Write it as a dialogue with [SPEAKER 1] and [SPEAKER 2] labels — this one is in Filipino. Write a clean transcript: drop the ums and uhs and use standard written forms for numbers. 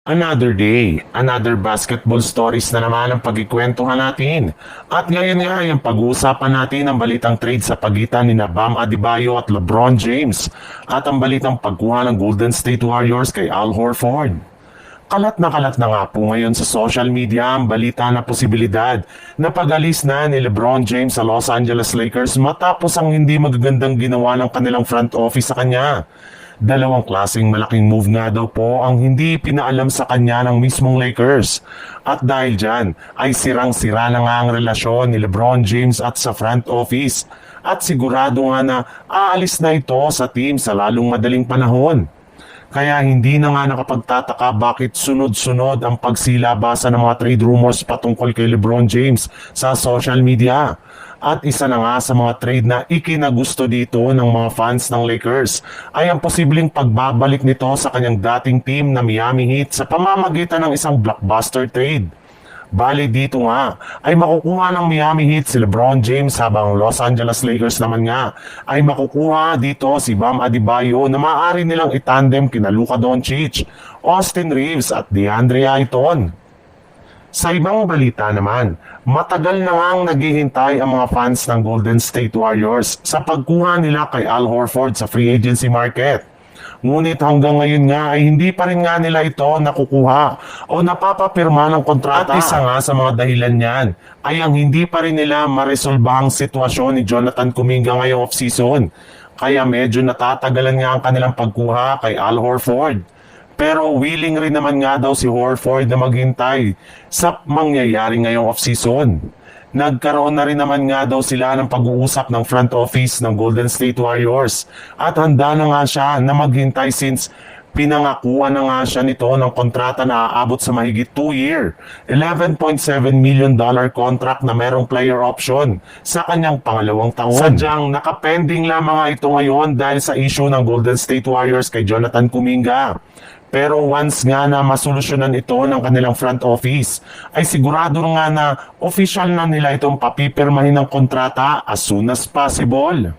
[SPEAKER 1] Another day, another basketball stories na naman ang pagkikwentuhan natin. At ngayon nga ay ang pag-uusapan natin ang balitang trade sa pagitan ni Bam Adebayo at LeBron James at ang balitang pagkuha ng Golden State Warriors kay Al Horford. Kalat na nga po ngayon sa social media ang balita na posibilidad na pag-alis na ni LeBron James sa Los Angeles Lakers matapos ang hindi magagandang ginawa ng kanilang front office sa kanya. Dalawang klaseng malaking move nga daw po ang hindi pinaalam sa kanya ng mismong Lakers. At dahil dyan ay sirang-sira na nga ang relasyon ni LeBron James at sa front office. At sigurado nga na aalis na ito sa team sa lalong madaling panahon. Kaya hindi na nga nakapagtataka bakit sunod-sunod ang pagsilabasa ng mga trade rumors patungkol kay LeBron James sa social media. At isa na nga sa mga trade na ikinagusto dito ng mga fans ng Lakers ay ang posibleng pagbabalik nito sa kanyang dating team na Miami Heat sa pamamagitan ng isang blockbuster trade. Bali dito nga ay makukuha ng Miami Heat si LeBron James habang Los Angeles Lakers naman nga ay makukuha dito si Bam Adebayo na maaari nilang itandem kina Luka Doncic, Austin Reeves at DeAndre Ayton. Sa ibang balita naman, matagal na ngang naghihintay ang mga fans ng Golden State Warriors sa pagkuha nila kay Al Horford sa free agency market. Ngunit hanggang ngayon nga ay hindi pa rin nga nila ito nakukuha o napapapirma ng kontrata. At isa nga sa mga dahilan niyan ay ang hindi pa rin nila maresolbahang sitwasyon ni Jonathan Kuminga ngayong off-season. Kaya medyo natatagalan nga ang kanilang pagkuha kay Al Horford. Pero willing rin naman nga daw si Horford na maghintay sa mangyayari ngayong off-season. Nagkaroon na rin naman nga daw sila ng pag-uusap ng front office ng Golden State Warriors at handa na nga siya na maghintay since pinangakuan na nga siya nito ng kontrata na aabot sa mahigit 2-year, $11.7 million contract na merong player option sa kanyang pangalawang taon. Sadyang nakapending lamang nga ito ngayon dahil sa issue ng Golden State Warriors kay Jonathan Kuminga. Pero once nga na masolusyonan ito ng kanilang front office, ay sigurado nga na official na nila itong papipirmahin ng kontrata as soon as possible.